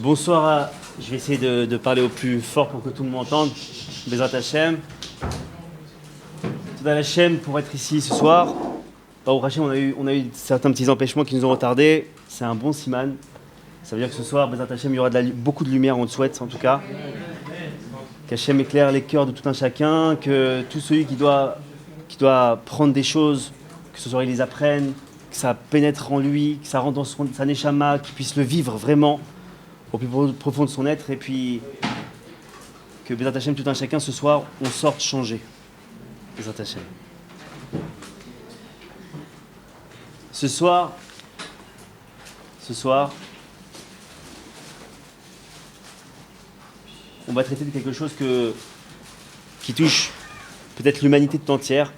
Bonsoir je vais essayer de parler au plus fort pour que tout le monde m'entende. Bezrat Hashem. Toda Hashem pour être ici ce soir. Au Hashem, on a eu certains petits empêchements qui nous ont retardés. C'est un bon siman. Ça veut dire que ce soir, Bezrat Hashem, il y aura beaucoup de lumière, on le souhaite en tout cas. Qu'Hashem éclaire les cœurs de tout un chacun, que tout celui qui doit prendre des choses, que ce soir il les apprenne, que ça pénètre en lui, que ça rentre dans sa neshama, qu'il puisse le vivre vraiment au plus profond de son être, et puis que Bezrat Hashem, tout un chacun, ce soir, on sorte changé. Bezrat Hashem. Ce soir, on va traiter de quelque chose qui touche peut-être l'humanité tout entière.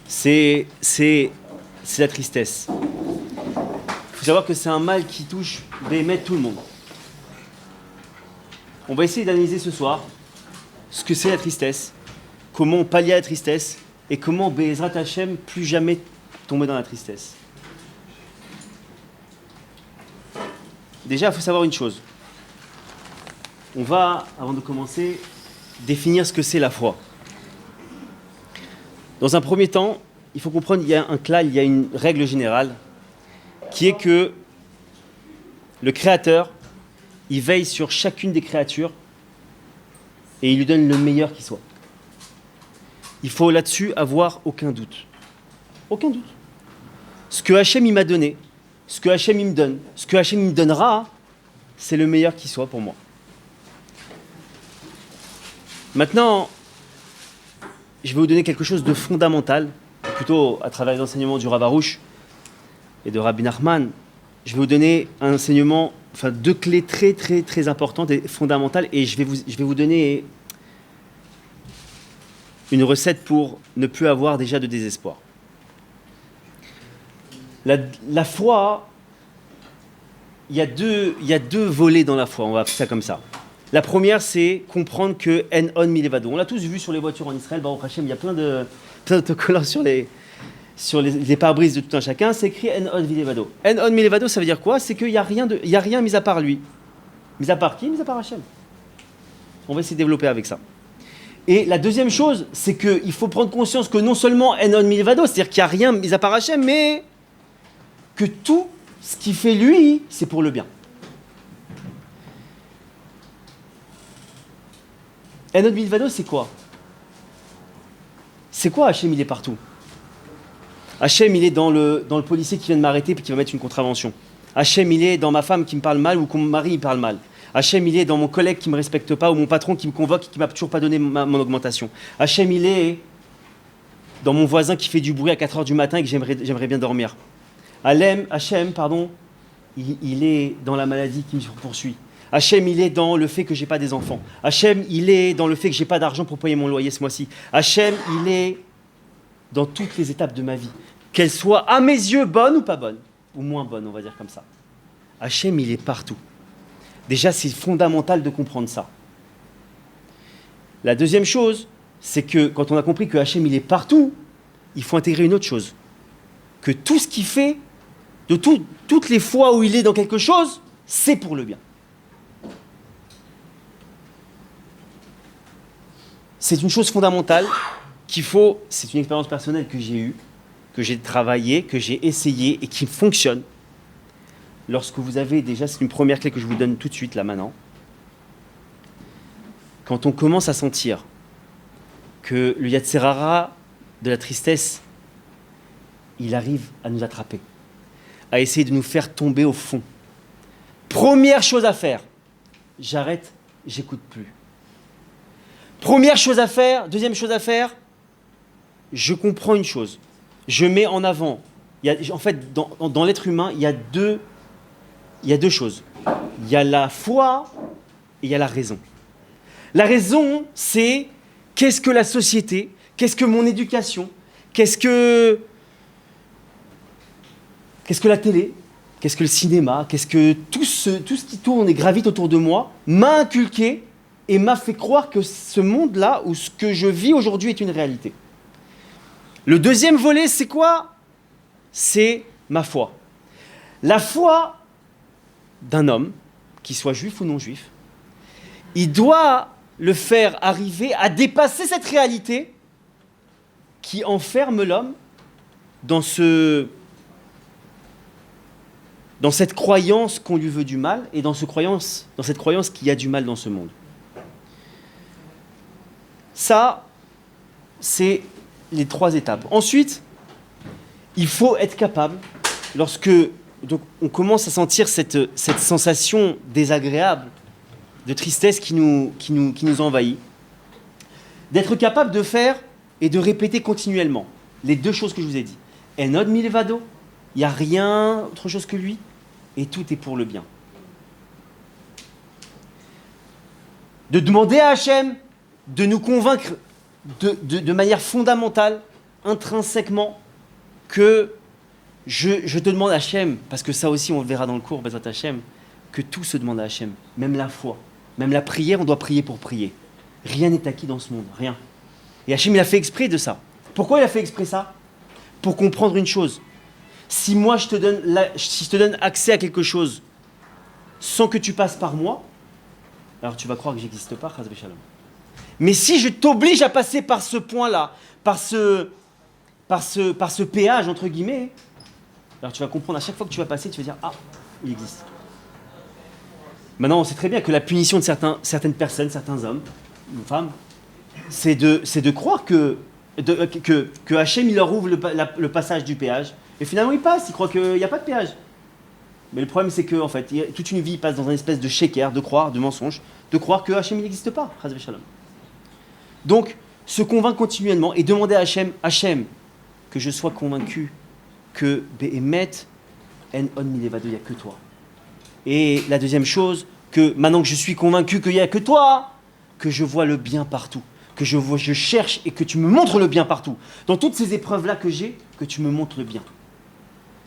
C'est la tristesse. Il faut savoir que c'est un mal qui touche tout le monde. On va essayer d'analyser ce soir ce que c'est la tristesse, comment pallier à la tristesse et comment Bezrat Hashem plus jamais tomber dans la tristesse. Déjà, il faut savoir une chose. On va, avant de commencer, définir ce que c'est la foi. Dans un premier temps, il faut comprendre qu'il y a un klal, il y a une règle générale, qui est que le Créateur, il veille sur chacune des créatures et il lui donne le meilleur qui soit. Il faut là-dessus avoir aucun doute. Aucun doute. Ce que Hachem il m'a donné, ce que Hachem il me donne, ce que Hachem il me donnera, c'est le meilleur qui soit pour moi. Maintenant, je vais vous donner quelque chose de fondamental, plutôt à travers les enseignements du Rav Arush et de Rabbi Nachman. Je vais vous donner un enseignement, deux clés très très très importantes et fondamentales, et je vais vous donner une recette pour ne plus avoir déjà de désespoir. La foi, il y a deux volets dans la foi, on va faire ça comme ça. La première, c'est comprendre que En On Milevado. On l'a tous vu sur les voitures en Israël, Baruch Hashem, il y a plein d'autocollants sur les pare-brises de tout un chacun, c'est écrit En On Milevado. En On Milevado, ça veut dire quoi? C'est qu'il n'y a rien mis à part lui. Mis à part qui? Mis à part Hashem. On va essayer de développer avec ça. Et la deuxième chose, c'est qu'il faut prendre conscience que non seulement En On Milevado, c'est-à-dire qu'il n'y a rien mis à part Hashem, mais que tout ce qu'il fait lui, c'est pour le bien. En On Milevado, c'est quoi? C'est quoi Hachem, il est partout? Hachem, il est dans le policier qui vient de m'arrêter et qui va mettre une contravention. Hachem, il est dans ma femme qui me parle mal ou que mon mari il parle mal. Hachem, il est dans mon collègue qui ne me respecte pas ou mon patron qui me convoque et qui ne m'a toujours pas donné mon augmentation. Hachem, il est dans mon voisin qui fait du bruit à 4h du matin et que j'aimerais bien dormir. Hachem, il est dans la maladie qui me poursuit. Hachem, il est dans le fait que j'ai pas des enfants. Hachem, il est dans le fait que j'ai pas d'argent pour payer mon loyer ce mois-ci. Hachem, il est dans toutes les étapes de ma vie. Qu'elles soient à mes yeux bonnes ou pas bonnes. Ou moins bonnes, on va dire comme ça. Hachem, il est partout. Déjà, c'est fondamental de comprendre ça. La deuxième chose, c'est que quand on a compris que Hachem, il est partout, il faut intégrer une autre chose. Que tout ce qu'il fait, toutes les fois où il est dans quelque chose, c'est pour le bien. C'est une chose fondamentale c'est une expérience personnelle que j'ai eue, que j'ai travaillé, que j'ai essayé et qui fonctionne. Lorsque vous avez déjà, c'est une première clé que je vous donne tout de suite là maintenant. Quand on commence à sentir que le Yetzer Hara de la tristesse, il arrive à nous attraper, à essayer de nous faire tomber au fond. Première chose à faire, j'arrête, j'écoute plus. Première chose à faire, deuxième chose à faire, je comprends une chose. Je mets en avant. En fait, dans l'être humain, il y a deux choses. Il y a la foi et il y a la raison. La raison, c'est qu'est-ce que la société, qu'est-ce que mon éducation, qu'est-ce que la télé, qu'est-ce que le cinéma, qu'est-ce que tout ce qui tourne et gravite autour de moi m'a inculqué et m'a fait croire que ce monde-là, ou ce que je vis aujourd'hui, est une réalité. Le deuxième volet, c'est quoi? C'est ma foi. La foi, d'un homme, qu'il soit juif ou non juif, il doit le faire arriver à dépasser cette réalité qui enferme l'homme dans cette croyance qu'on lui veut du mal et dans cette croyance qu'il y a du mal dans ce monde. Ça, c'est les 3 étapes. Ensuite, il faut être capable, lorsque donc, on commence à sentir cette sensation désagréable de tristesse qui nous envahit, d'être capable de faire et de répéter continuellement les 2 choses que je vous ai dit. Enod milevado, il n'y a rien autre chose que lui, et tout est pour le bien. De demander à Hachem de nous convaincre de manière fondamentale, intrinsèquement, que je te demande Hachem, parce que ça aussi on le verra dans le cours, Bezrat Hachem, que tout se demande à Hachem, même la foi, même la prière, on doit prier pour prier. Rien n'est acquis dans ce monde, rien. Et Hachem, il a fait exprès de ça. Pourquoi il a fait exprès ça? Pour comprendre une chose. Si moi je te donne accès à quelque chose sans que tu passes par moi, alors tu vas croire que j'existe pas, Chas v'Shalom. Mais si je t'oblige à passer par ce point-là, par ce péage, entre guillemets, alors tu vas comprendre à chaque fois que tu vas passer, tu vas dire « Ah, il existe ». Maintenant, on sait très bien que la punition de certaines personnes, certains hommes, ou femmes, c'est de croire que Hachem, il leur ouvre le passage du péage, et finalement il passe, il croit qu'il n'y a pas de péage. Mais le problème, c'est que en fait, toute une vie passe dans une espèce de shaker, de croire, de mensonge, de croire que Hachem, il n'existe pas, Chas v'Shalom. Donc, se convaincre continuellement et demander à Hachem, que je sois convaincu que Behemet, En On Milevado, il n'y a que toi. Et la deuxième chose, que maintenant que je suis convaincu qu'il n'y a que toi, que je vois le bien partout, que je cherche et que tu me montres le bien partout. Dans toutes ces épreuves-là que j'ai, que tu me montres le bien.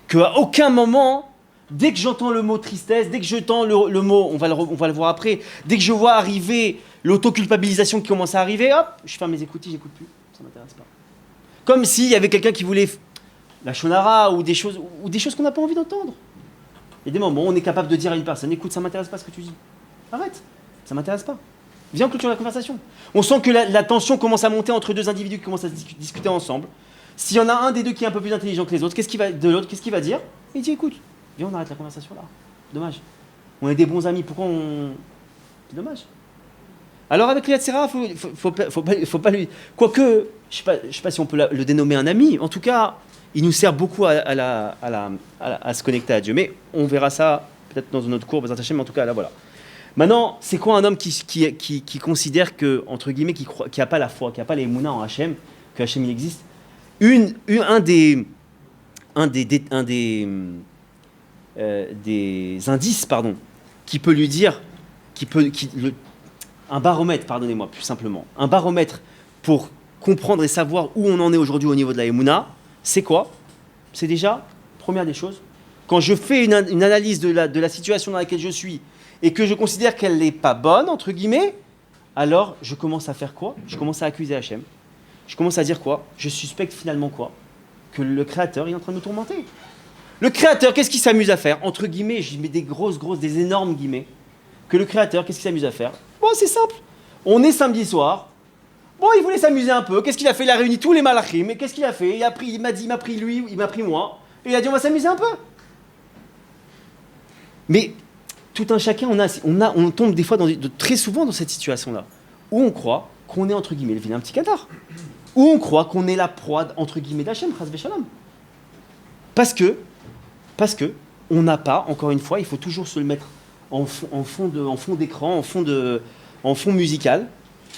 Qu'à aucun moment, dès que j'entends le mot tristesse, dès que j'entends le mot, on va le voir après, dès que je vois arriver l'autoculpabilisation qui commence à arriver, hop, je ferme mes écoutilles, j'écoute plus, ça m'intéresse pas. Comme s'il y avait quelqu'un qui voulait la shonara ou des choses qu'on n'a pas envie d'entendre. Il y a des moments où on est capable de dire à une personne, écoute, ça m'intéresse pas ce que tu dis. Arrête, ça m'intéresse pas. Viens, on clôture la conversation. On sent que la tension commence à monter entre 2 individus qui commencent à discuter ensemble. S'il y en a un des 2 qui est un peu plus intelligent que les autres, qu'est-ce qu'il va dire? Il dit, écoute, viens, on arrête la conversation là. Dommage. On est des bons amis, pourquoi on... C'est dommage. Alors avec le Yetzirah, faut pas lui... Quoique, je sais pas si on peut le dénommer un ami, en tout cas, il nous sert beaucoup à se connecter à Dieu. Mais on verra ça peut-être dans un autre cours, mais en tout cas, là, voilà. Maintenant, c'est quoi un homme qui considère que, entre guillemets, qui n'a pas la foi, qui n'a pas les mouna en Hachem, que Hachem il existe? Un des indices, qui peut lui dire, un baromètre, pardonnez-moi, plus simplement, un baromètre pour comprendre et savoir où on en est aujourd'hui au niveau de la Emouna, c'est quoi? C'est déjà, première des choses, quand je fais une analyse de la situation dans laquelle je suis et que je considère qu'elle n'est pas bonne, entre guillemets, alors je commence à faire quoi? Je commence à accuser Hachem. Je commence à dire quoi? Je suspecte finalement quoi? Que le Créateur est en train de me tourmenter. Le Créateur, qu'est-ce qu'il s'amuse à faire? Entre guillemets, je mets des énormes guillemets. Que le Créateur, qu'est-ce qu'il s'amuse à faire? Bon, c'est simple. On est samedi soir. Bon, il voulait s'amuser un peu. Qu'est-ce qu'il a fait? Il a réuni tous les malachim. Mais qu'est-ce qu'il a fait? Il m'a pris lui, il m'a pris moi. Et il a dit, on va s'amuser un peu. Mais tout un chacun, on tombe des fois, très souvent dans cette situation-là, où on croit qu'on est, entre guillemets, le vilain petit Qatar. Où on croit qu'on est la proie, entre guillemets, d'Hachem, Chas v'Shalom. Parce que, on n'a pas, encore une fois, il faut toujours se le mettre en fond d'écran, en fond musical.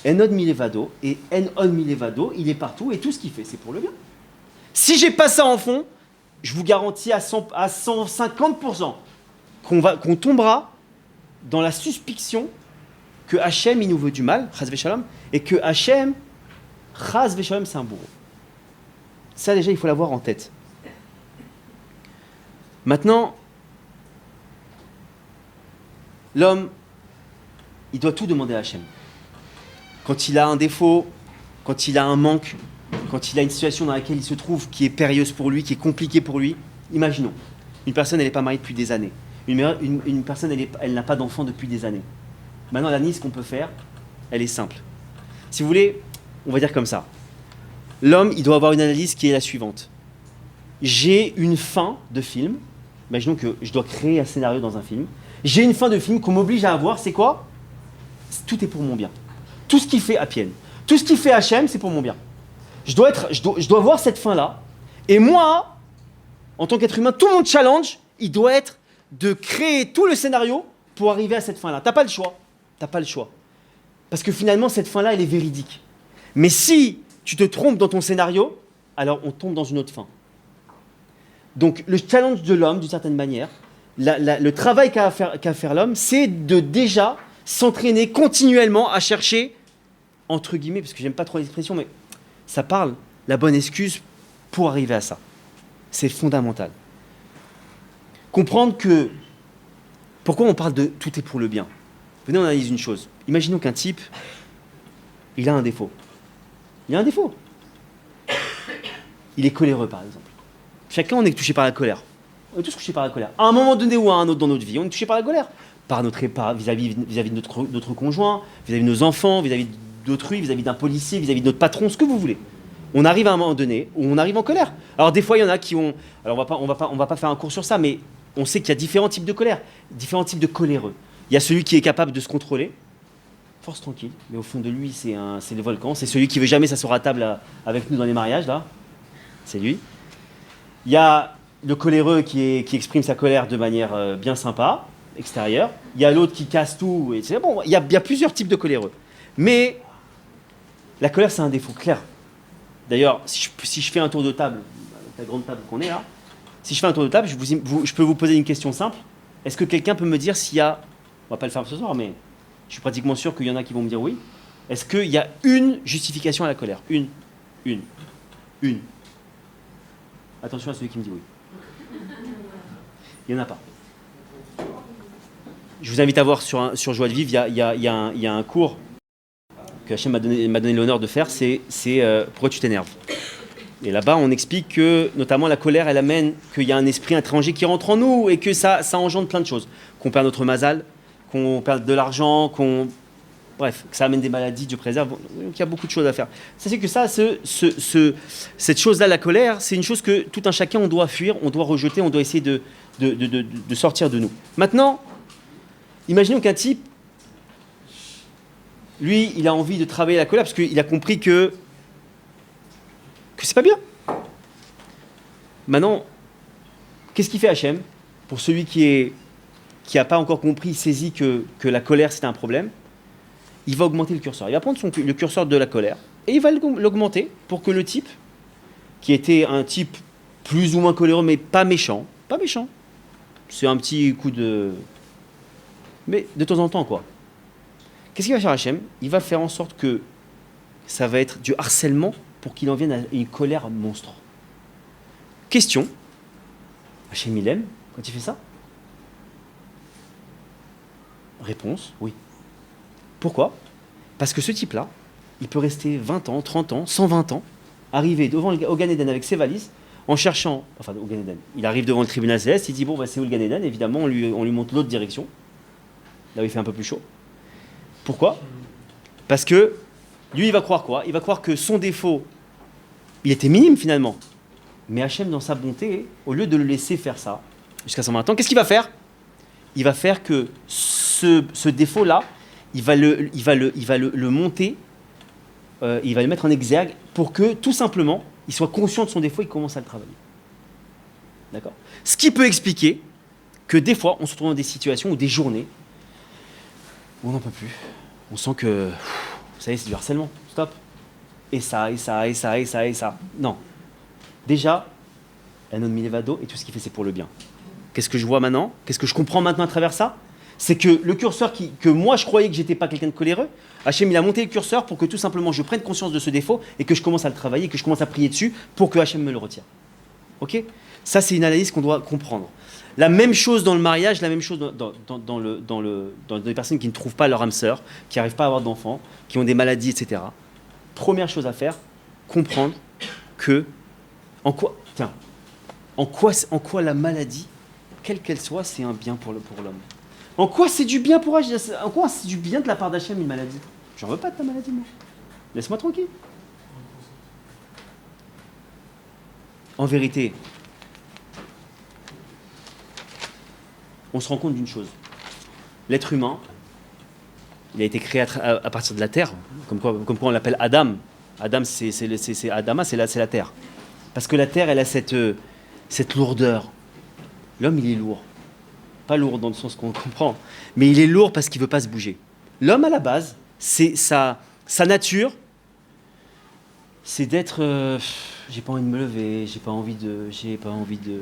Enod milevado, et En milevado, il est partout, et tout ce qu'il fait, c'est pour le bien. Si j'ai pas ça en fond, je vous garantis à 150% qu'on tombera dans la suspicion que Hachem, il nous veut du mal, Chas v'Shalom, et que Hachem, Chas v'Shalom, c'est un bourreau. Ça, déjà, il faut l'avoir en tête. Maintenant, l'homme, il doit tout demander à Hachem. Quand il a un défaut, quand il a un manque, quand il a une situation dans laquelle il se trouve qui est périlleuse pour lui, qui est compliquée pour lui, imaginons, une personne, elle n'est pas mariée depuis des années. Une personne, elle n'a pas d'enfant depuis des années. Maintenant, l'analyse qu'on peut faire, elle est simple. Si vous voulez, on va dire comme ça. L'homme, il doit avoir une analyse qui est la suivante. J'ai une fin de film. Imaginons que je dois créer un scénario dans un film. J'ai une fin de film qu'on m'oblige à avoir, c'est quoi? Tout est pour mon bien. Tout ce qu'il fait Appienne, tout ce qu'il fait Hachem, c'est pour mon bien. Je dois voir cette fin-là. Et moi, en tant qu'être humain, tout mon challenge, il doit être de créer tout le scénario pour arriver à cette fin-là. T'as pas le choix. T'as pas le choix. Parce que finalement, cette fin-là, elle est véridique. Mais si tu te trompes dans ton scénario, alors on tombe dans une autre fin. Donc le challenge de l'homme, d'une certaine manière, le travail qu'a à faire l'homme, c'est de déjà s'entraîner continuellement à chercher, entre guillemets, parce que j'aime pas trop l'expression, mais ça parle, la bonne excuse pour arriver à ça. C'est fondamental. Comprendre que, pourquoi on parle de tout est pour le bien. Venez, on analyse une chose. Imaginons qu'un type, il a un défaut. Il a un défaut. Il est coléreux, par exemple. Chacun, on est touché par la colère. On est tous touchés par la colère. À un moment donné ou à un autre dans notre vie, on est touché par la colère. Par vis-à-vis de notre conjoint, vis-à-vis de nos enfants, vis-à-vis d'autrui, vis-à-vis d'un policier, vis-à-vis de notre patron, ce que vous voulez. On arrive à un moment donné où on arrive en colère. Alors des fois, il y en a qui ont... Alors on va pas faire un cours sur ça, mais on sait qu'il y a différents types de colère, différents types de coléreux. Il y a celui qui est capable de se contrôler, force tranquille, mais au fond de lui, c'est le volcan. C'est celui qui veut jamais s'asseoir à table avec nous dans les mariages, là. C'est lui. Il y a le coléreux qui exprime sa colère de manière bien sympa, extérieure. Il y a l'autre qui casse tout. Et c'est bon, il y a plusieurs types de coléreux. Mais la colère, c'est un défaut clair. D'ailleurs, si je fais un tour de table, la grande table qu'on est là, si je fais un tour de table, je peux vous poser une question simple. Est-ce que quelqu'un peut me dire s'il y a, on va pas le faire ce soir, mais je suis pratiquement sûr qu'il y en a qui vont me dire oui. Est-ce qu'il y a une justification à la colère? Une. Attention à celui qui me dit oui. Il n'y en a pas. Je vous invite à voir sur Joie de Vivre, il y a un cours que Hachem m'a donné l'honneur de faire, c'est pourquoi tu t'énerves. Et là-bas, on explique que, notamment, la colère, elle amène qu'il y a un esprit étranger qui rentre en nous et que ça engendre plein de choses. Qu'on perd notre mazal, qu'on perd de l'argent, bref, que ça amène des maladies, Dieu préserve. Donc, il y a beaucoup de choses à faire. Ça, c'est que cette chose-là, la colère, c'est une chose que tout un chacun, on doit fuir, on doit rejeter, on doit essayer de sortir de nous. Maintenant, imaginons qu'un type, lui, il a envie de travailler la colère parce qu'il a compris que c'est pas bien. Maintenant, qu'est-ce qu'il fait Hachem? Pour celui qui n'a pas encore compris, saisi que la colère c'est un problème, il va augmenter le curseur. Il va prendre le curseur de la colère et il va l'augmenter pour que le type, qui était un type plus ou moins coléreux, mais pas méchant, c'est un petit coup de... Mais de temps en temps, quoi. Qu'est-ce qu'il va faire Hachem? Il va faire en sorte que ça va être du harcèlement pour qu'il en vienne à une colère monstre. Question. Hachem, il aime quand il fait ça? Réponse, oui. Pourquoi? Parce que ce type-là, il peut rester 20 ans, 30 ans, 120 ans, arriver au Gan Eden avec ses valises, en cherchant... Enfin, au Gan Eden. Il arrive devant le tribunal céleste, il dit, bon, bah, c'est où le Gan Eden? Évidemment, on lui montre l'autre direction, là où il fait un peu plus chaud. Pourquoi? Parce que lui, il va croire quoi? Il va croire que son défaut, il était minime finalement. Mais Hachem, dans sa bonté, au lieu de le laisser faire ça, jusqu'à 120 ans, qu'est-ce qu'il va faire? Il va faire que ce défaut-là, il va le monter, il va le mettre en exergue pour que, tout simplement, il soit conscient de son défaut et commence à le travailler. D'accord? Ce qui peut expliquer que des fois, on se retrouve dans des situations ou des journées où on n'en peut plus. On sent que, vous savez, c'est du harcèlement. Stop. Et ça. Non. Déjà, Anon Milevado, et tout ce qu'il fait, c'est pour le bien. Qu'est-ce que je vois maintenant? Qu'est-ce que je comprends maintenant à travers ça? C'est que le curseur que moi, je croyais que j'étais pas quelqu'un de coléreux, Hachem, il a monté le curseur pour que tout simplement je prenne conscience de ce défaut et que je commence à le travailler, que je commence à prier dessus pour que Hachem me le retire. Ok? Ça, c'est une analyse qu'on doit comprendre. La même chose dans le mariage, la même chose dans des personnes qui ne trouvent pas leur âme sœur, qui n'arrivent pas à avoir d'enfants, qui ont des maladies, etc. Première chose à faire, comprendre que en quoi la maladie quelle qu'elle soit, c'est un bien pour l'homme. En quoi c'est du bien pour Hachem? En quoi c'est du bien de la part d'Hachem une maladie? J'en veux pas de ta maladie, moi. Laisse-moi tranquille. En vérité, on se rend compte d'une chose. L'être humain, il a été créé à partir de la terre, comme quoi on l'appelle Adam. Adam, Adama, c'est la terre. Parce que la terre, elle a cette lourdeur. L'homme, il est lourd. Pas lourd dans le sens qu'on comprend, mais il est lourd parce qu'il ne veut pas se bouger. L'homme, à la base, c'est sa nature, c'est d'être... j'ai pas envie de me lever, j'ai pas envie de...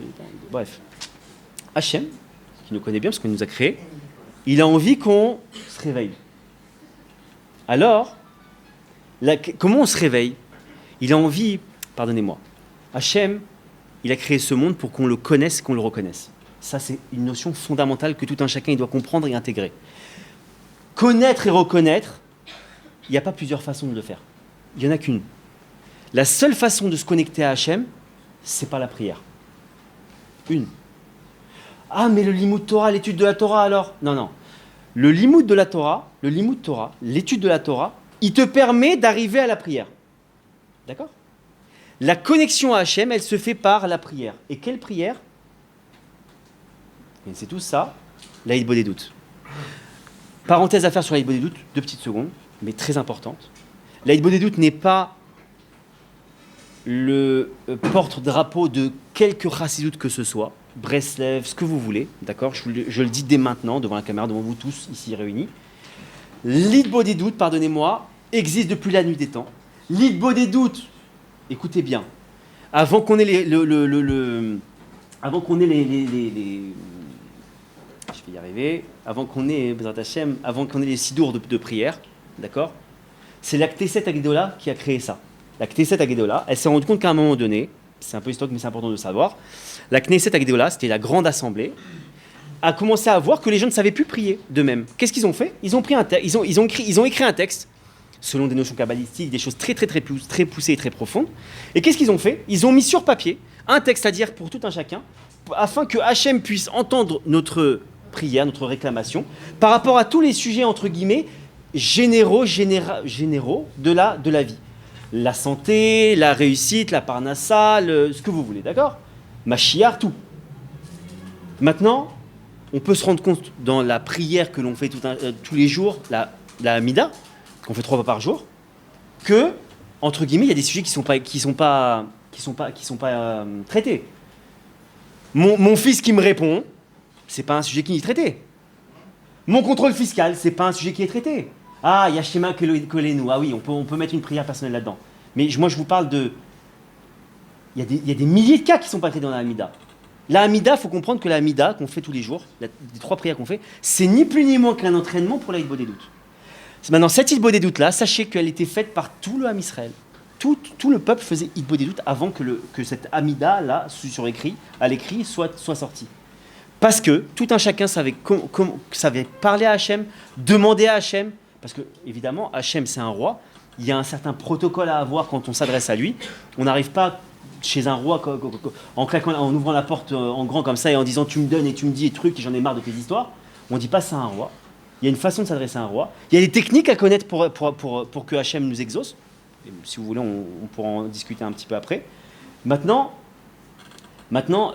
Bref. Hachem, qui nous connaît bien parce qu'il nous a créés, il a envie qu'on se réveille. Alors, comment on se réveille? Il a envie... Pardonnez-moi. Hachem, il a créé ce monde pour qu'on le connaisse, qu'on le reconnaisse. Ça, c'est une notion fondamentale que tout un chacun il doit comprendre et intégrer. Connaître et reconnaître, il n'y a pas plusieurs façons de le faire. Il n'y en a qu'une. La seule façon de se connecter à Hachem, c'est par la prière. Une. Ah, mais le Limoud Torah, l'étude de la Torah alors? Non, non. Le Limoud Torah, l'étude de la Torah, il te permet d'arriver à la prière. D'accord? La connexion à Hachem, elle se fait par la prière. Et quelle prière? Et c'est tout ça, l'Aïd Bodedut. Parenthèse à faire sur l'Aïd Bodedut, 2 petites secondes, mais très importante. L'Aïd Bodedut n'est pas le porte-drapeau de quelque chassidoute que ce soit, Breslev, ce que vous voulez, d'accord, je le dis dès maintenant, devant la caméra, devant vous tous ici réunis. L'Aïd Bodedut, pardonnez-moi, existe depuis la nuit des temps. L'Aïd Bodedut, écoutez bien, avant qu'on ait avant qu'on ait je vais y arriver, avant qu'on ait les sidours de prière, d'accord? C'est la Knesset Agdola qui a créé ça. La Knesset Agdola, elle s'est rendue compte qu'à un moment donné, c'est un peu historique mais c'est important de le savoir, la Knesset Agdola, c'était la grande assemblée, a commencé à voir que les gens ne savaient plus prier d'eux-mêmes. Qu'est-ce qu'ils ont fait? Ils ont écrit un texte, selon des notions kabbalistiques, des choses très poussées et très profondes. Et qu'est-ce qu'ils ont fait? Ils ont mis sur papier un texte à dire pour tout un chacun, afin que Hachem puisse entendre notre prière, notre réclamation, par rapport à tous les sujets, entre guillemets, généraux de la vie. La santé, la réussite, la parnassa, ce que vous voulez, d'accord? Mashiach, tout. Maintenant, on peut se rendre compte dans la prière que l'on fait tous les jours, la Hamida, qu'on fait 3 fois par jour, que, entre guillemets, il y a des sujets qui sont pas traités. Mon fils qui me répond, c'est pas un sujet qui est traité. Mon contrôle fiscal, c'est pas un sujet qui est traité. Ah, il y a Shema Kolenu. Ah oui, on peut mettre une prière personnelle là-dedans. Mais moi, je vous parle de... Il y a des milliers de cas qui sont pas traités dans la Hamida. La Hamida, il faut comprendre que la Hamida qu'on fait tous les jours, les 3 prières qu'on fait, c'est ni plus ni moins qu'un entraînement pour l'Aïd Bodedut. Maintenant, cette Aïd Bodedut là, sachez qu'elle était faite par tout le Ham Israël. Tout le peuple faisait Aïd Bodedut avant que cette Hamida là, à l'écrit, soit sortie. Parce que tout un chacun savait parler à Hachem, demander à Hachem, parce que évidemment Hachem c'est un roi, il y a un certain protocole à avoir quand on s'adresse à lui. On n'arrive pas chez un roi en ouvrant la porte en grand comme ça et en disant tu me donnes et tu me dis des trucs et j'en ai marre de tes histoires. On ne dit pas ça à un roi. Il y a une façon de s'adresser à un roi. Il y a des techniques à connaître pour que Hachem nous exauce. Et si vous voulez, on pourra en discuter un petit peu après. Maintenant,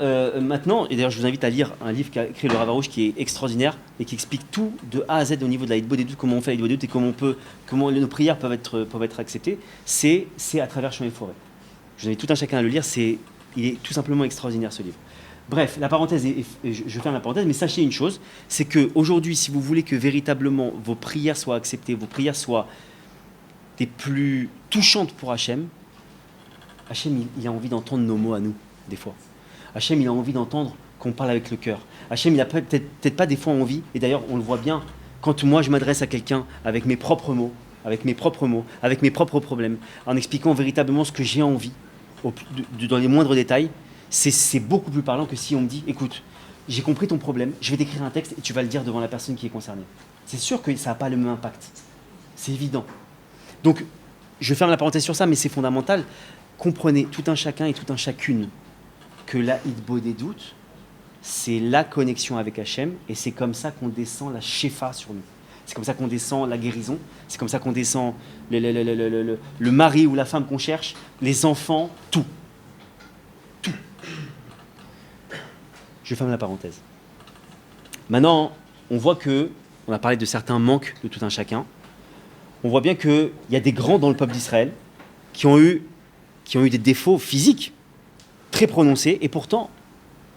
et d'ailleurs je vous invite à lire un livre qu'a écrit le Rav Arush qui est extraordinaire et qui explique tout de A à Z au niveau de la Aïd Bodedut, comment on fait la Aïd Bodedut et comment nos prières peuvent être acceptées. C'est à travers Champs et Forêts. Je vous invite tout un chacun à le lire, il est tout simplement extraordinaire ce livre. Bref, la parenthèse, je ferme la parenthèse, mais sachez une chose, c'est qu'aujourd'hui, si vous voulez que véritablement vos prières soient acceptées, vos prières soient des plus touchantes pour Hachem, Hachem, il a envie d'entendre nos mots à nous, des fois. Hachem, il a envie d'entendre qu'on parle avec le cœur. Hachem, il a peut-être pas des fois envie, et d'ailleurs, on le voit bien, quand moi je m'adresse à quelqu'un avec mes propres mots, avec mes propres problèmes, en expliquant véritablement ce que j'ai envie, dans les moindres détails, c'est beaucoup plus parlant que si on me dit, écoute, j'ai compris ton problème, je vais t'écrire un texte et tu vas le dire devant la personne qui est concernée. C'est sûr que ça n'a pas le même impact. C'est évident. Donc, je ferme la parenthèse sur ça, mais c'est fondamental. Comprenez, tout un chacun et tout un chacune, que la Aïd Bodedut, c'est la connexion avec Hachem, et c'est comme ça qu'on descend la Shefa sur nous. C'est comme ça qu'on descend la guérison, c'est comme ça qu'on descend le mari ou la femme qu'on cherche, les enfants, tout. Tout. Je ferme la parenthèse. Maintenant, on voit que, on a parlé de certains manques de tout un chacun, on voit bien qu'il y a des grands dans le peuple d'Israël qui ont eu des défauts physiques très prononcés, et pourtant,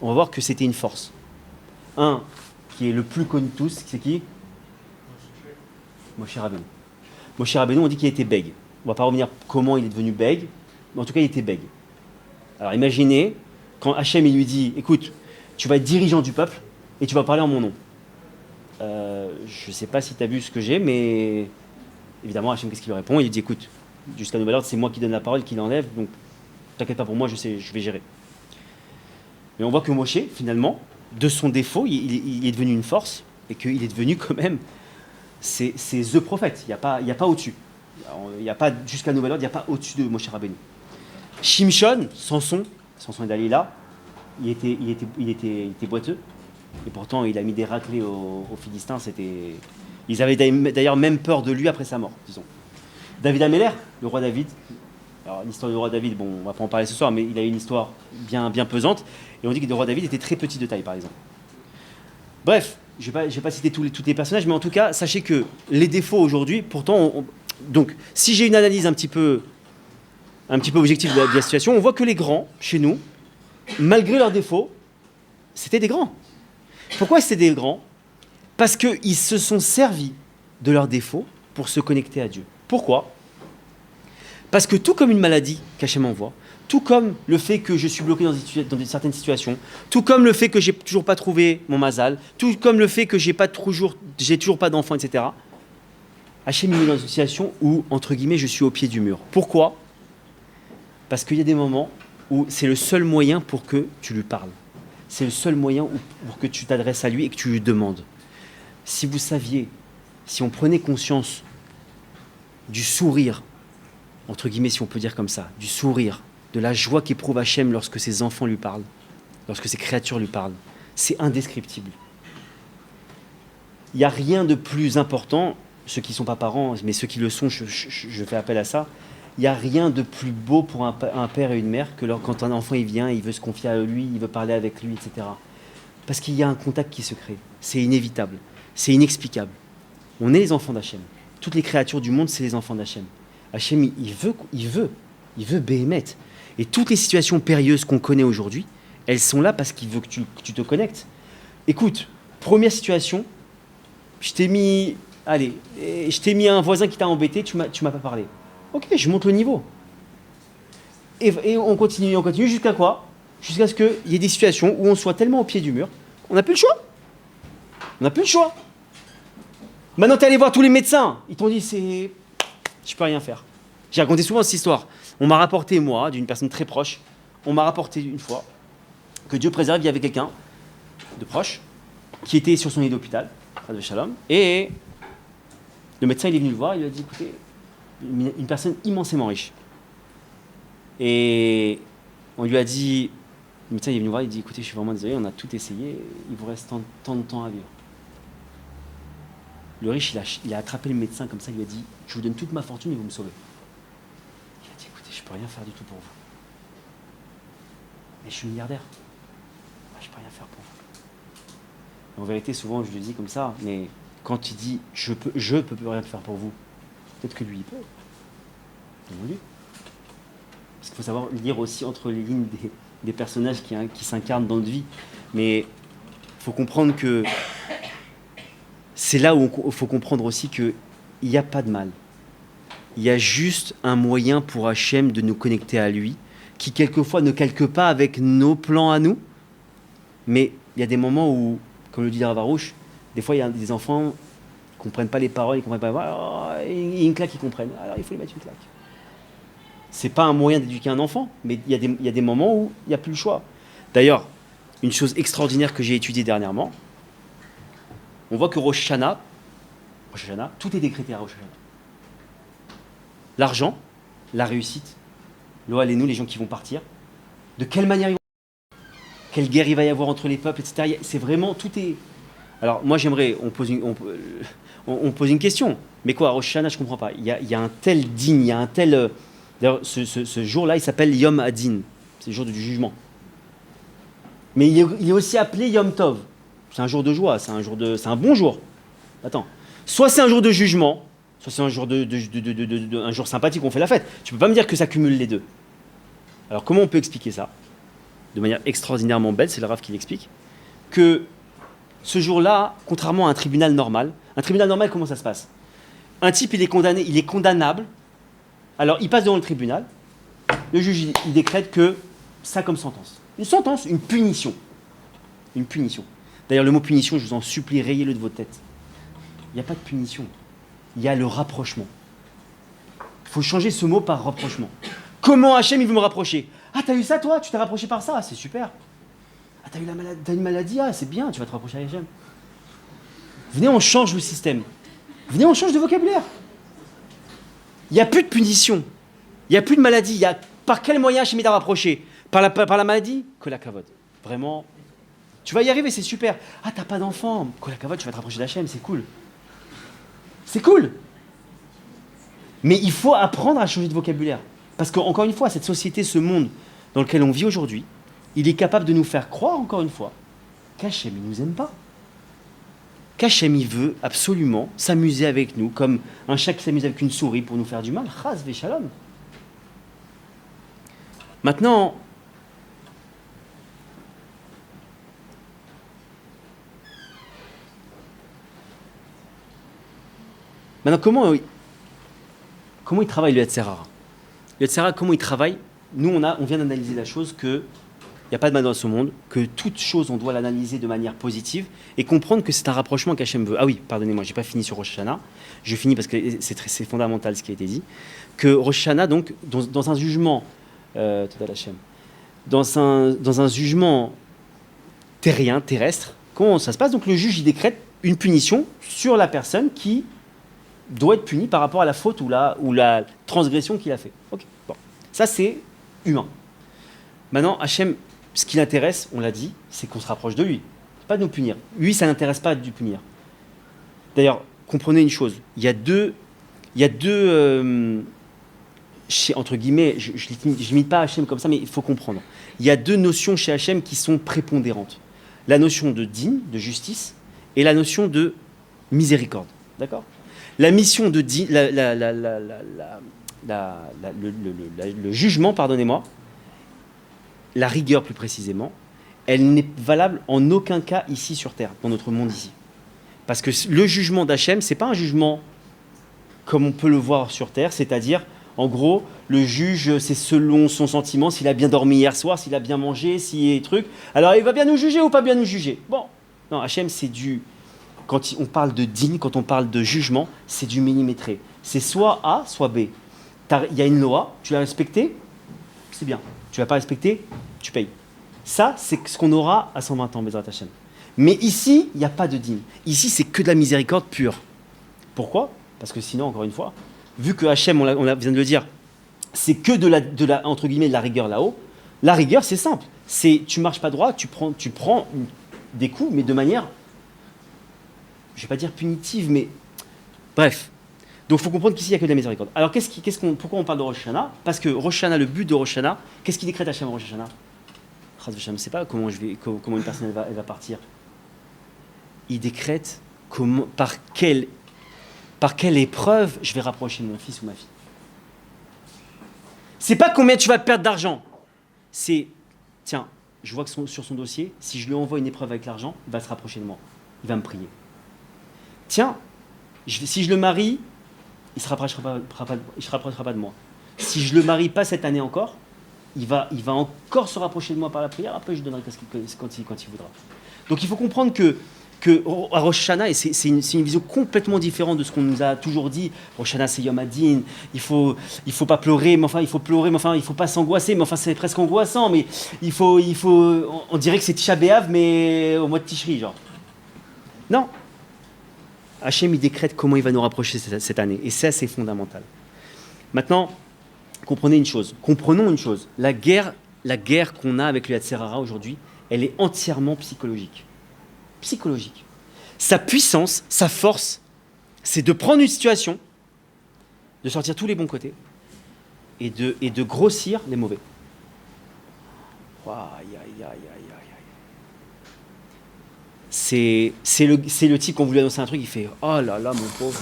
on va voir que c'était une force. Un qui est le plus connu de tous, c'est qui? Moshe Rabbeinu. Moshe Rabbeinu, on dit qu'il était bègue. On ne va pas revenir comment il est devenu bègue, mais en tout cas, il était bègue. Alors imaginez, quand Hachem il lui dit, écoute, tu vas être dirigeant du peuple et tu vas parler en mon nom. Je ne sais pas si tu as vu ce que j'ai, mais évidemment, Hachem, qu'est-ce qu'il lui répond? Il lui dit, écoute, jusqu'à nouvel ordre, c'est moi qui donne la parole, qui l'enlève, donc t'inquiète pas pour moi, je sais, je vais gérer. Mais on voit que Moshe, finalement, de son défaut, il est devenu une force, et qu'il est devenu quand même, c'est the prophète, il n'y a pas au-dessus. Il n'y a pas, jusqu'à nouvel ordre, il n'y a pas au-dessus de Moshe Rabbeinu. Shimshon, Samson et Dalila, il était boiteux, et pourtant il a mis des raclées aux Philistins, ils avaient d'ailleurs même peur de lui après sa mort, disons. David Améler, le roi David. Alors l'histoire du roi David, bon, on va pas en parler ce soir, mais il a une histoire bien pesante. Et on dit que le roi David était très petit de taille, par exemple. Bref, je vais pas citer tous les personnages, mais en tout cas, sachez que les défauts aujourd'hui, pourtant, donc, si j'ai une analyse un petit peu objective de la situation, on voit que les grands, chez nous, malgré leurs défauts, c'était des grands. Pourquoi c'était des grands? Parce qu'ils se sont servis de leurs défauts pour se connecter à Dieu. Pourquoi? Parce que tout comme une maladie qu'Hachem envoie, tout comme le fait que je suis bloqué dans certaines situations, tout comme le fait que j'ai toujours pas trouvé mon mazal, tout comme le fait que j'ai toujours pas d'enfant, etc. Hachem me met dans une situation où, entre guillemets, je suis au pied du mur. Pourquoi? Parce qu'il y a des moments où c'est le seul moyen pour que tu lui parles. C'est le seul moyen pour que tu t'adresses à lui et que tu lui demandes. Si vous saviez, si on prenait conscience du sourire, entre guillemets, si on peut dire comme ça, du sourire, de la joie qu'éprouve Hachem lorsque ses enfants lui parlent, lorsque ses créatures lui parlent, c'est indescriptible. Il n'y a rien de plus important, ceux qui ne sont pas parents, mais ceux qui le sont, je fais appel à ça, il n'y a rien de plus beau pour un père et une mère que quand un enfant il vient, il veut se confier à lui, il veut parler avec lui, etc. Parce qu'il y a un contact qui se crée. C'est inévitable, c'est inexplicable. On est les enfants d'Hachem. Toutes les créatures du monde, c'est les enfants d'Hachem. Hachem, il veut Béhémet. Et toutes les situations périlleuses qu'on connaît aujourd'hui, elles sont là parce qu'il veut que tu te connectes. Écoute, première situation, je t'ai mis un voisin qui t'a embêté, tu m'as pas parlé. Ok, je monte le niveau. Et on continue jusqu'à quoi? Jusqu'à ce qu'il y ait des situations où on soit tellement au pied du mur, on n'a plus le choix. On n'a plus le choix. Maintenant, tu es allé voir tous les médecins. Ils t'ont dit, je peux rien faire. J'ai raconté souvent cette histoire. On m'a rapporté, moi, d'une personne très proche, on m'a rapporté une fois que Dieu préserve, il y avait quelqu'un de proche qui était sur son lit d'hôpital, de Shalom, et le médecin il est venu le voir, il lui a dit, écoutez, une personne immensément riche. Et on lui a dit, le médecin il est venu voir, il dit, écoutez, je suis vraiment désolé, on a tout essayé, il vous reste tant de temps à vivre. Le riche, il a attrapé le médecin comme ça, il lui a dit, je vous donne toute ma fortune et vous me sauvez. Il a dit, écoutez, je ne peux rien faire du tout pour vous. Mais je suis milliardaire. Je ne peux rien faire pour vous. En vérité, souvent, je le dis comme ça, mais quand il dit, je peux plus rien faire pour vous, peut-être que lui, il peut. Demande-lui. Parce qu'il faut savoir lire aussi entre les lignes des personnages qui s'incarnent dans notre vie. Mais il faut comprendre que c'est là où il faut comprendre aussi qu'il n'y a pas de mal. Il y a juste un moyen pour Hachem de nous connecter à lui, qui quelquefois ne calque pas avec nos plans à nous. Mais il y a des moments où, comme le dit Ravarouche, des fois il y a des enfants qui ne comprennent pas les paroles, ils ne comprennent pas. Il y a une claque, ils comprennent. Alors il faut lui mettre une claque. C'est pas un moyen d'éduquer un enfant, mais il y a des moments où il n'y a plus le choix. D'ailleurs, une chose extraordinaire que j'ai étudiée dernièrement, on voit que Rosh Hashanah, tout est décrété à Rosh Hashanah. L'argent, la réussite, l'Ohalenu, les gens qui vont partir, de quelle manière ils vont. quelle guerre il va y avoir entre les peuples, etc. C'est vraiment, tout est... Alors moi j'aimerais, on pose une question, mais quoi, à Rosh Hashanah, je ne comprends pas. Il y a un tel digne, il y a un tel... D'ailleurs, ce jour-là, il s'appelle Yom Hadin, c'est le jour du jugement. Mais il est aussi appelé Yom Tov. C'est un jour de joie, c'est un bon jour. Attends, soit c'est un jour de jugement, soit c'est un jour, un jour sympathique, on fait la fête. Tu ne peux pas me dire que ça cumule les deux. Alors comment on peut expliquer ça de manière extraordinairement belle, c'est le Rav qui l'explique, que ce jour-là, contrairement à un tribunal normal, comment ça se passe? Un type, il est condamné, il est condamnable, alors il passe devant le tribunal, le juge, il décrète que ça comme sentence. Une sentence, une punition. Une punition. D'ailleurs, le mot punition, je vous en supplie, rayez-le de votre tête. Il n'y a pas de punition, il y a le rapprochement. Il faut changer ce mot par rapprochement. Comment Hachem, il veut me rapprocher? Ah, t'as eu ça, toi? Tu t'es rapproché par ça? C'est super. Ah, t'as une maladie? Ah, c'est bien, tu vas te rapprocher avec Hachem. Venez, on change le système. Venez, on change de vocabulaire. Il n'y a plus de punition. Il n'y a plus de maladie. Par quel moyen Hachem t'a rapproché? Par la maladie? Kola kavod. Vraiment. Tu vas y arriver, c'est super. Ah, t'as pas d'enfant? Kola kavod, tu vas te rapprocher d'Hachem, c'est cool. C'est cool. Mais il faut apprendre à changer de vocabulaire. Parce qu'encore une fois, cette société, ce monde dans lequel on vit aujourd'hui, il est capable de nous faire croire, encore une fois, qu'Hachem, il ne nous aime pas. Qu'Hachem, il veut absolument s'amuser avec nous, comme un chat qui s'amuse avec une souris pour nous faire du mal. Chas v'shalom. Maintenant, comment il travaille le Yetzer Hara? Le Yetzer Hara, comment il travaille? Nous, on vient d'analyser la chose que il n'y a pas de mal dans ce monde, que toute chose, on doit l'analyser de manière positive et comprendre que c'est un rapprochement qu'Hachem veut. Ah oui, pardonnez-moi, je n'ai pas fini sur Rosh Hashanah. Je finis parce que c'est fondamental ce qui a été dit. Que Rosh Hashanah, donc, dans un jugement, dans un jugement terrien, terrestre, comment ça se passe? Donc le juge, il décrète une punition sur la personne qui doit être punie par rapport à la faute ou la transgression qu'il a fait. Ok, bon. Ça, c'est humain. Maintenant, Hachem, ce qui l'intéresse, on l'a dit, c'est qu'on se rapproche de lui. Pas de nous punir. Lui, ça n'intéresse pas de nous punir. D'ailleurs, comprenez une chose. Il y a deux entre guillemets, je n'imite pas Hachem comme ça, mais il faut comprendre. Il y a deux notions chez Hachem qui sont prépondérantes. La notion de din, de justice, et la notion de miséricorde. D'accord? La mission de din, le jugement, pardonnez-moi, la rigueur plus précisément, elle n'est valable en aucun cas ici sur Terre, dans notre monde ici. Parce que le jugement d'Hachem, ce n'est pas un jugement comme on peut le voir sur Terre, c'est-à-dire, en gros, le juge, c'est selon son sentiment, s'il a bien dormi hier soir, s'il a bien mangé, s'il y a des trucs. Alors, il va bien nous juger ou pas bien nous juger? Bon, non, Hachem, c'est du... Quand on parle de din, quand on parle de jugement, c'est du millimétré. C'est soit A, soit B. Il y a une loi, tu l'as respectée, c'est bien. Tu ne vas pas respecter, tu payes. Ça, c'est ce qu'on aura à 120 ans, Bezrat Hachem. Mais ici, il n'y a pas de dîme. Ici, c'est que de la miséricorde pure. Pourquoi? Parce que sinon, encore une fois, vu que Hachem, on vient de le dire, c'est que de la entre guillemets, de la rigueur là-haut, la rigueur, c'est simple. C'est tu marches pas droit, tu prends des coups, mais de manière, je ne vais pas dire punitive, mais bref. Donc il faut comprendre qu'ici, il n'y a que de la miséricorde. Alors pourquoi on parle de Rosh Hashanah? Parce que Rosh Hashanah, le but de Rosh Hashanah, qu'est-ce qu'il décrète Hachem Rosh Hashanah? Je ne sais pas comment une personne elle va partir. Il décrète par quelle épreuve je vais rapprocher mon fils ou ma fille. C'est pas combien tu vas perdre d'argent. C'est, tiens, je vois que sur son dossier, si je lui envoie une épreuve avec l'argent, il va se rapprocher de moi. Il va me prier. Tiens, si je le marie, il ne se rapprochera pas de moi. Si je ne le marie pas cette année encore, il va encore se rapprocher de moi par la prière. Après, je lui donnerai quand il voudra. Donc, il faut comprendre que à Rosh Hashanah, et c'est une vision complètement différente de ce qu'on nous a toujours dit. Rosh Hashanah, c'est Yom Hadin. Il faut pas pleurer, mais enfin, il faut pleurer, mais enfin, il faut pas s'angoisser, mais enfin, c'est presque angoissant. Mais on dirait que c'est Tisha B'Av, mais au mois de Tishri, genre. Non. Hachem, il décrète comment il va nous rapprocher cette année. Et ça, c'est fondamental. Maintenant, comprenons une chose. La guerre qu'on a avec le Yetzer Hara aujourd'hui elle est entièrement psychologique. Psychologique. Sa puissance, sa force, c'est de prendre une situation, de sortir tous les bons côtés et de grossir les mauvais. Aïe, aïe, aïe, aïe, aïe. C'est le type qu'on voulait annoncer un truc, il fait « Oh là là, mon pauvre.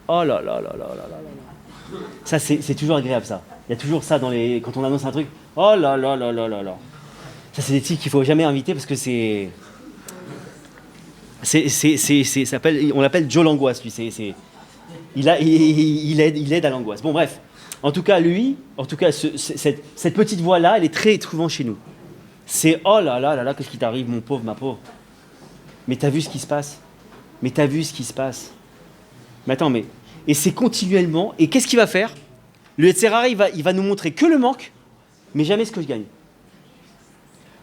Oh là là là là là là là. » Ça, c'est toujours agréable, ça. Il y a toujours ça quand on annonce un truc. « Oh là là là là là là. » Ça, c'est des types qu'il ne faut jamais inviter parce que on l'appelle Joe l'angoisse, lui. Il aide à l'angoisse. Bon, bref. En tout cas, cette petite voix-là, elle est très éprouvante chez nous. C'est « Oh là là là là, qu'est-ce qui t'arrive, mon pauvre, ma pauvre. Mais t'as vu ce qui se passe. Mais t'as vu ce qui se passe. Mais attends, mais... » Et c'est continuellement. Et qu'est-ce qu'il va faire? Le Yetzirah, il va nous montrer que le manque, mais jamais ce que je gagne.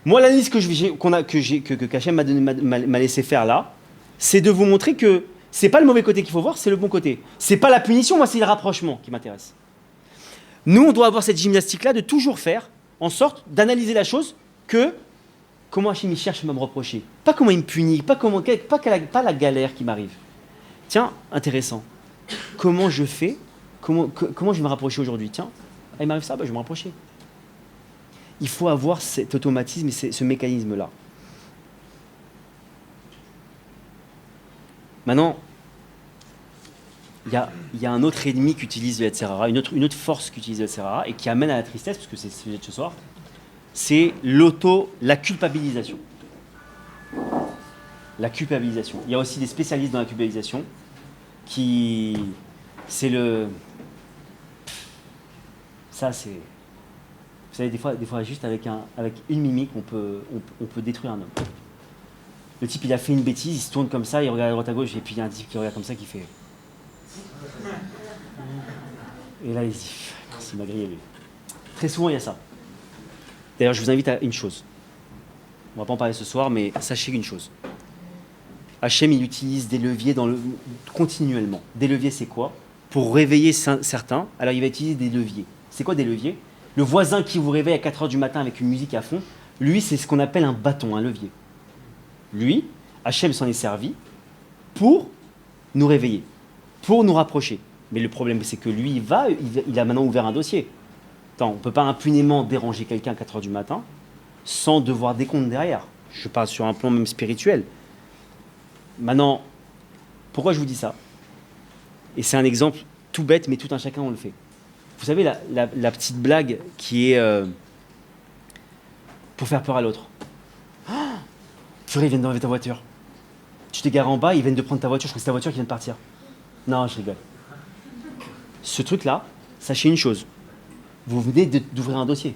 Moi, l'analyse que Kachem m'a laissé faire là, c'est de vous montrer que c'est pas le mauvais côté qu'il faut voir, c'est le bon côté. C'est pas la punition, moi, c'est le rapprochement qui m'intéresse. Nous, on doit avoir cette gymnastique-là de toujours faire en sorte d'analyser la chose que comment Hachem il cherche à me reprocher. Pas comment il me punit, pas la galère qui m'arrive. Tiens, intéressant. Comment je fais, comment je vais me rapprocher aujourd'hui? Tiens, il m'arrive ça, je vais me rapprocher. Il faut avoir cet automatisme et ce mécanisme-là. Maintenant, il y a un autre ennemi qu'utilise le Yetzirah, une autre force qu'utilise le Yetzirah et qui amène à la tristesse, parce que c'est ce sujet de ce soir, c'est la culpabilisation. La culpabilisation. Il y a aussi des spécialistes dans la culpabilisation ça c'est... Vous savez, des fois juste avec une mimique, on peut détruire un homme. Le type, il a fait une bêtise, il se tourne comme ça, il regarde à droite à gauche, et puis il y a un type qui regarde comme ça, qui fait... Et là, il se dit, il m'a grillé lui. Très souvent, il y a ça. D'ailleurs, je vous invite à une chose. On ne va pas en parler ce soir, mais sachez une chose. Hachem, il utilise des leviers continuellement. Des leviers, c'est quoi? Pour réveiller certains, alors il va utiliser des leviers. C'est quoi des leviers? Le voisin qui vous réveille à 4h du matin avec une musique à fond, lui, c'est ce qu'on appelle un bâton, un levier. Lui, Hachem s'en est servi pour nous réveiller, pour nous rapprocher. Mais le problème, c'est que lui, il a maintenant ouvert un dossier. Attends, on ne peut pas impunément déranger quelqu'un à 4h du matin sans devoir décompte derrière. Je parle sur un plan même spirituel. Maintenant, pourquoi je vous dis ça? Et c'est un exemple tout bête, mais tout un chacun, on le fait. Vous savez, la petite blague qui est pour faire peur à l'autre. Ah, purée, ils viennent d'enlever ta voiture. Tu t'es garé en bas, ils viennent de prendre ta voiture, je crois que c'est ta voiture qui vient de partir. Non, je rigole. Ce truc-là, sachez une chose. Vous venez d'ouvrir un dossier.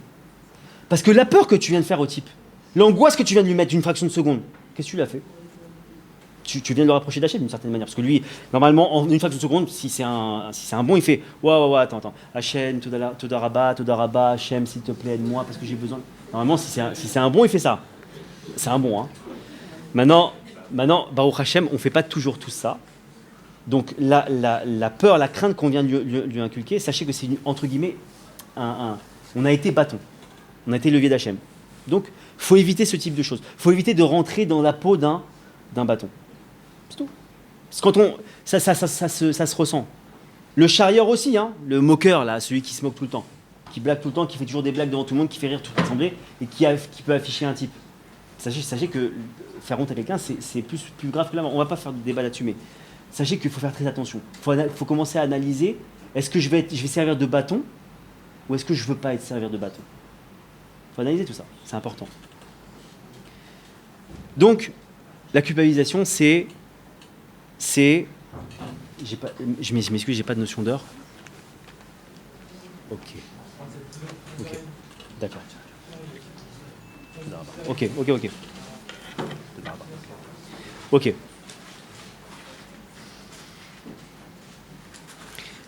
Parce que la peur que tu viens de faire au type, l'angoisse que tu viens de lui mettre d'une fraction de seconde, qu'est-ce que tu l'as fait? Tu viens de le rapprocher d'Hachem d'une certaine manière. Parce que lui, normalement, en une fraction de seconde, si c'est un bon, il fait ouais, attends. Hachem, Toda Rabba, Hachem, s'il te plaît, aide-moi parce que j'ai besoin. Normalement, si c'est un bon, il fait ça. C'est un bon. Hein. Maintenant, Baruch Hachem, on ne fait pas toujours tout ça. Donc, la peur, la crainte qu'on vient de lui inculquer, sachez que c'est, entre guillemets, on a été bâton. On a été levier d'Hachem. Donc, il faut éviter ce type de choses. Il faut éviter de rentrer dans la peau d'un bâton. C'est tout. Parce que quand ça se ressent. Le charrieur aussi, hein, le moqueur, là, celui qui se moque tout le temps, qui blague tout le temps, qui fait toujours des blagues devant tout le monde, qui fait rire toute l'assemblée et qui peut afficher un type. Sachez que faire honte à quelqu'un, c'est plus grave que là. On ne va pas faire de débat là-dessus, mais sachez qu'il faut faire très attention. Il faut commencer à analyser, est-ce que je vais servir de bâton ou est-ce que je ne veux pas être servir de bâton? Il faut analyser tout ça, c'est important. Donc, la culpabilisation, je m'excuse, j'ai pas de notion d'heure. Ok, d'accord. Ok.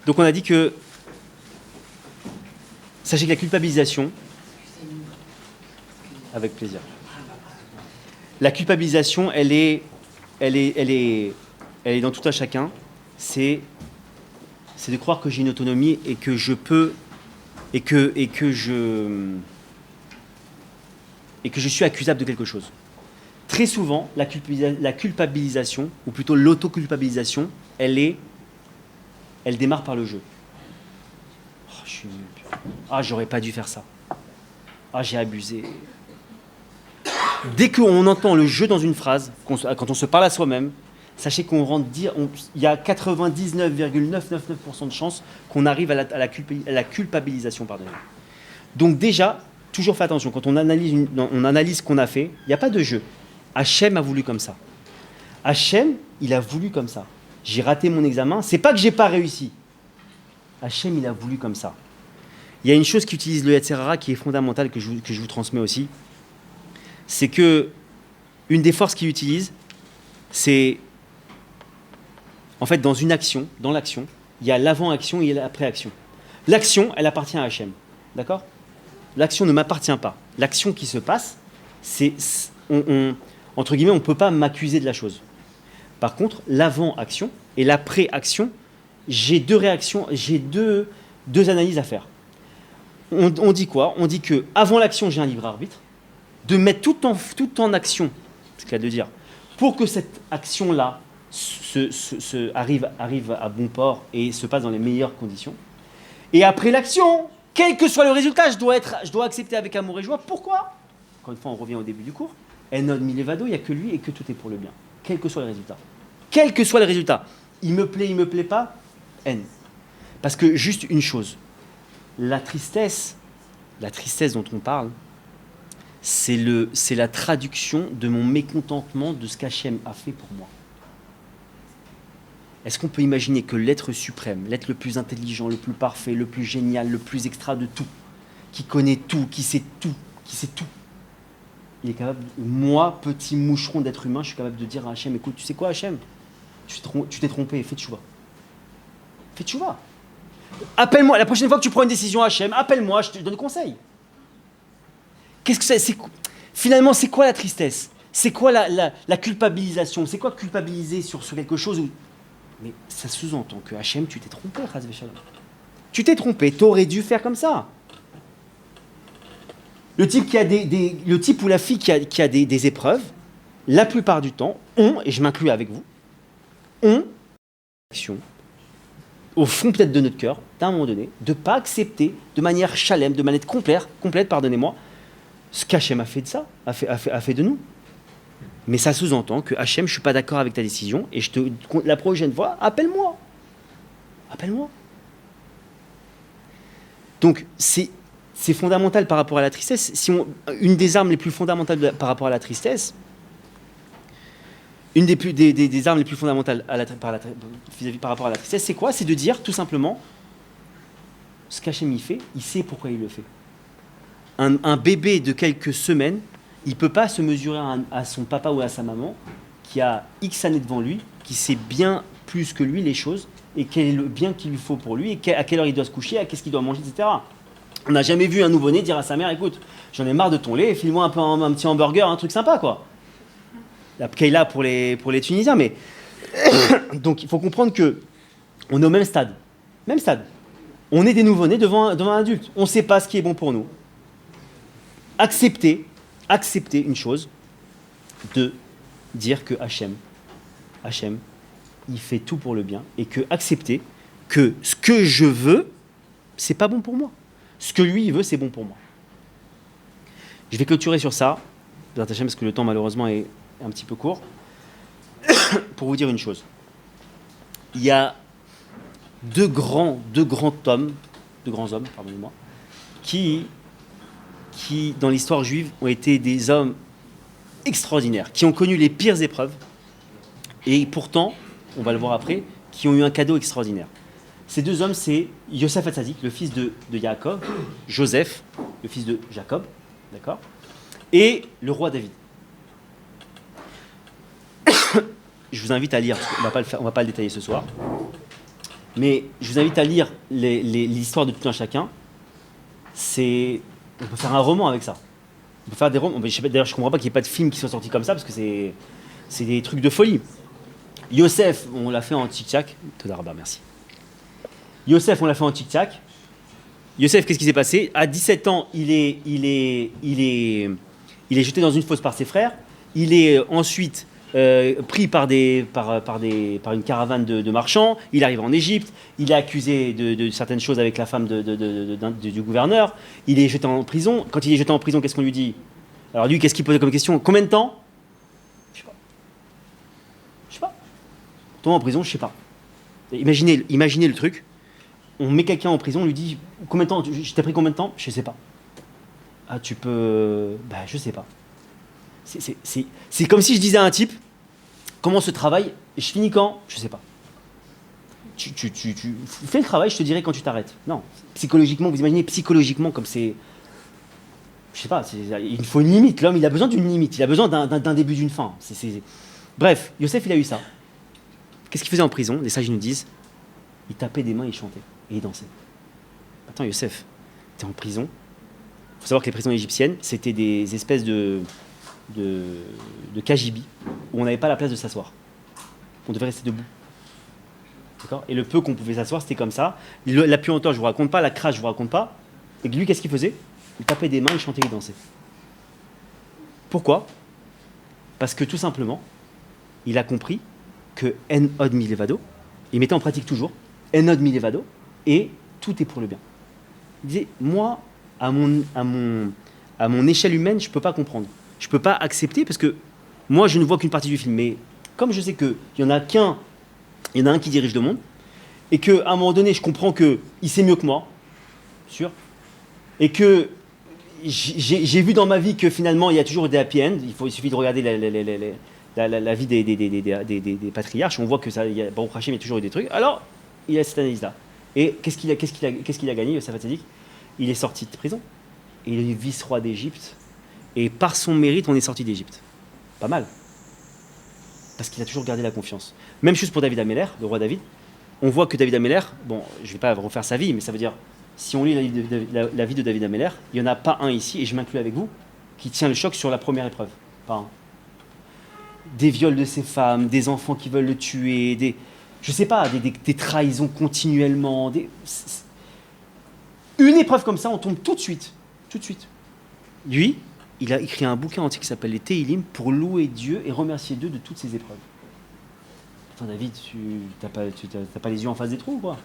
Donc on a dit que, sachez que la culpabilisation, avec plaisir. La culpabilisation, elle est dans tout un chacun. C'est de croire que j'ai une autonomie et que je peux et que et que je suis accusable de quelque chose. Très souvent, la culpabilisation, ou plutôt l'autoculpabilisation, elle démarre par le jeu. Oh, je suis nul. Ah, j'aurais pas dû faire ça. Ah, j'ai abusé. Dès qu'on entend le jeu dans une phrase, quand on se parle à soi-même, sachez qu'on rentre dire, il y a 99,999% de chances qu'on arrive à la culpabilisation. Pardonnez-moi. Donc déjà, toujours fais attention, quand on analyse ce qu'on a fait, il n'y a pas de jeu. Hachem a voulu comme ça. Hachem, il a voulu comme ça. J'ai raté mon examen, c'est pas que j'ai pas réussi. Hachem, il a voulu comme ça. Il y a une chose qu'utilise le Yetzer Hara qui est fondamentale, que je vous transmets aussi. C'est que une des forces qu'il utilise, c'est en fait dans l'action, il y a l'avant-action et l'après-action. L'action, elle appartient à Hachem. D'accord ? L'action ne m'appartient pas. L'action qui se passe, entre guillemets, on ne peut pas m'accuser de la chose. Par contre, l'avant-action et l'après-action, j'ai deux réactions, j'ai deux analyses à faire. On dit quoi ? On dit qu'avant l'action, j'ai un libre arbitre, de mettre tout en action, c'est ce qu'il y a de dire, pour que cette action-là arrive à bon port et se passe dans les meilleures conditions. Et après l'action, quel que soit le résultat, je dois accepter avec amour et joie. Pourquoi ? Encore une fois, on revient au début du cours. Enod milevado, il n'y a que lui et que tout est pour le bien. Quel que soit le résultat. Quel que soit le résultat. Il me plaît pas, haine. Parce que juste une chose, la tristesse dont on parle, c'est la traduction de mon mécontentement de ce qu'Hachem a fait pour moi. Est-ce qu'on peut imaginer que l'être suprême, l'être le plus intelligent, le plus parfait, le plus génial, le plus extra de tout, qui connaît tout, qui sait tout, il est capable, moi, petit moucheron d'être humain, je suis capable de dire à Hachem, écoute, tu sais quoi Hachem ? Tu t'es trompé, fais tchouva. Fais tchouva. Appelle-moi, la prochaine fois que tu prends une décision Hachem, appelle-moi, je te donne conseil. Qu'est-ce que c'est ? Finalement, c'est quoi la tristesse ? C'est quoi la culpabilisation ? C'est quoi culpabiliser sur quelque chose où... Mais ça sous-entend que Hachem, tu t'es trompé, Chas v'Shalom. Tu t'es trompé, t'aurais dû faire comme ça. Le type ou la fille qui a des épreuves, la plupart du temps, et je m'inclus avec vous, action, au fond peut-être de notre cœur, d'un moment donné, de ne pas accepter de manière chalem, de manière complète, pardonnez-moi, ce qu'Hachem a fait de ça, a fait de nous. Mais ça sous-entend que Hachem, je ne suis pas d'accord avec ta décision, et la prochaine fois, appelle-moi. Appelle-moi. Donc, c'est fondamental par rapport à la tristesse. Une des armes les plus fondamentales par rapport à la tristesse, une des armes les plus fondamentales par rapport à la tristesse, c'est quoi ? C'est de dire tout simplement ce qu'Hachem y fait, il sait pourquoi il le fait. Un bébé de quelques semaines, il ne peut pas se mesurer à son papa ou à sa maman qui a X années devant lui, qui sait bien plus que lui les choses et quel est le bien qu'il lui faut pour lui et à quelle heure il doit se coucher, à qu'est-ce qu'il doit manger, etc. On n'a jamais vu un nouveau-né dire à sa mère, écoute, j'en ai marre de ton lait, file-moi un petit hamburger, un truc sympa, quoi. La Pkeila pour les Tunisiens, mais... Donc, il faut comprendre qu'on est au même stade. Même stade. On est des nouveau-nés devant un adulte. On ne sait pas ce qui est bon pour nous. Accepter une chose, de dire que Hachem, il fait tout pour le bien, et que accepter que ce que je veux, c'est pas bon pour moi. Ce que lui, il veut, c'est bon pour moi. Je vais clôturer sur ça, parce que le temps, malheureusement, est un petit peu court, pour vous dire une chose. Il y a deux grands hommes, pardonnez-moi, qui, dans l'histoire juive, ont été des hommes extraordinaires, qui ont connu les pires épreuves, et pourtant, on va le voir après, qui ont eu un cadeau extraordinaire. Ces deux hommes, c'est Yosef Hatzadik, le fils de Yaakov, Joseph, le fils de Jacob, d'accord, et le roi David. Je vous invite à lire, on va pas le détailler ce soir, mais je vous invite à lire l'histoire de tout un chacun. On peut faire un roman avec ça. On peut faire des romans. D'ailleurs, je ne comprends pas qu'il n'y ait pas de film qui soit sorti comme ça, parce que c'est des trucs de folie. Yosef, on l'a fait en tic-tac. Todarba, merci. Yosef, on l'a fait en tic-tac. Yosef, qu'est-ce qui s'est passé ? À 17 ans, il il est jeté dans une fosse par ses frères, il est ensuite pris par une caravane de marchands, il arrive en Égypte, il est accusé de certaines choses avec la femme du gouverneur, il est jeté en prison. Quand il est jeté en prison, qu'est-ce qu'on lui dit? Alors lui, qu'est-ce qu'il pose comme question? Combien de temps? Je sais pas. Je sais pas. Toi en prison, je sais pas. Imaginez le truc. On met quelqu'un en prison, on lui dit combien de temps? Je t'ai pris combien de temps? Je sais pas. Ah, tu peux. Bah, je sais pas. C'est comme si je disais à un type comment se travaille, et je finis quand? Je sais pas. Tu fais le travail, je te dirai quand tu t'arrêtes. Non. Psychologiquement, vous imaginez psychologiquement comme c'est. Je sais pas, il faut une limite. L'homme, il a besoin d'une limite. Il a besoin d'un début, d'une fin. Bref, Yosef, il a eu ça. Qu'est-ce qu'il faisait en prison? Les sages nous disent il tapait des mains, il chantait. Et il dansait. Attends, Yosef, t'es en prison. Il faut savoir que les prisons égyptiennes, c'était des espèces de KGB où on n'avait pas la place de s'asseoir. On devait rester debout. D'accord? Et le peu qu'on pouvait s'asseoir, c'était comme ça. La puanteur, je vous raconte pas. La crasse, je vous raconte pas. Et lui, qu'est-ce qu'il faisait? Il tapait des mains, il chantait, il dansait. Pourquoi? Parce que tout simplement, il a compris que En od milevado, il mettait en pratique toujours En od milevado, et tout est pour le bien. Il disait, moi, à mon échelle humaine, je ne peux pas comprendre. Je ne peux pas accepter parce que moi, je ne vois qu'une partie du film. Mais comme je sais qu'il y en a un qui dirige le monde, et qu'à un moment donné, je comprends qu'il sait mieux que moi, sûr, et que j'ai vu dans ma vie que finalement, il y a toujours des happy end. Il suffit de regarder la vie des patriarches. On voit que ça, Baruch Hashem, il y a toujours eu des trucs. Alors, il y a cette analyse-là. Et qu'est-ce qu'il a gagné, Yosef Hatzadik? Il est sorti de prison. Il est vice-roi d'Égypte. Et par son mérite, on est sorti d'Égypte. Pas mal. Parce qu'il a toujours gardé la confiance. Même chose pour David Améler, le roi David. On voit que David Améler, bon, je ne vais pas refaire sa vie, mais ça veut dire, si on lit la vie de David Améler, il n'y en a pas un ici, et je m'inclus avec vous, qui tient le choc sur la première épreuve. Pas un. Des viols de ses femmes, des enfants qui veulent le tuer, je sais pas, des trahisons continuellement. Une épreuve comme ça, on tombe tout de suite. Tout de suite. Lui, il a écrit un bouquin entier qui s'appelle les Teilim pour louer Dieu et remercier Dieu de toutes ces épreuves. Attends, David, tu n'as pas les yeux en face des trous ou quoi?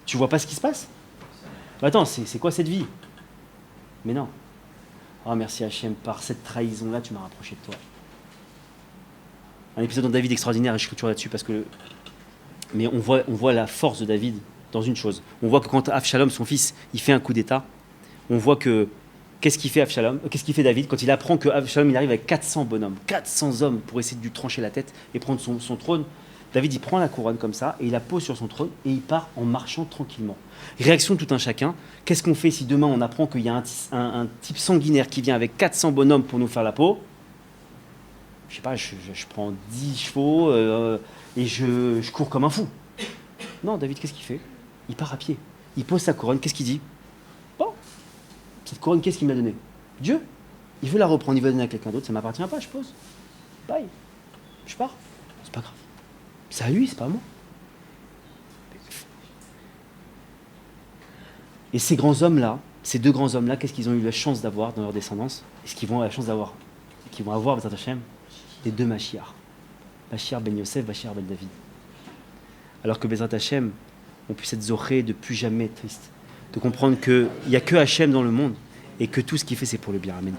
Tu vois pas ce qui se passe? Attends, c'est quoi cette vie? Mais non. Oh, merci Hachem, par cette trahison-là, tu m'as rapproché de toi. Un épisode dans David extraordinaire, et je suis toujours là-dessus parce que. Mais on voit la force de David dans une chose. On voit que quand Avshalom, son fils, il fait un coup d'État, on voit que. Qu'est-ce qu'il fait David quand il apprend que Avshalom il arrive avec 400 bonhommes, 400 hommes pour essayer de lui trancher la tête et prendre son trône? David, il prend la couronne comme ça et il la pose sur son trône et il part en marchant tranquillement. Réaction de tout un chacun. Qu'est-ce qu'on fait si demain on apprend qu'il y a un type sanguinaire qui vient avec 400 bonhommes pour nous faire la peau? Je sais pas, je prends 10 chevaux et je cours comme un fou. Non, David, qu'est-ce qu'il fait? Il part à pied. Il pose sa couronne. Qu'est-ce qu'il dit? Bon, cette couronne, qu'est-ce qu'il m'a donné? Dieu. Il veut la reprendre, il veut la donner à quelqu'un d'autre. Ça ne m'appartient pas, je pose. Bye. Je pars. C'est pas grave. C'est à lui, c'est pas à moi. Et ces grands hommes-là, ces deux grands hommes-là, qu'est-ce qu'ils ont eu la chance d'avoir dans leur descendance? Est-ce qu'ils vont avoir la chance d'avoir? Qu'ils vont avoir, Bezrat Hashem, les deux Mashiach. Mashiach ben Yosef, Mashiach ben David. Alors que Bezrat Hashem, on puisse être zoré de plus jamais être triste. De comprendre qu'il n'y a que Hashem dans le monde et que tout ce qu'il fait, c'est pour le bien. Amen.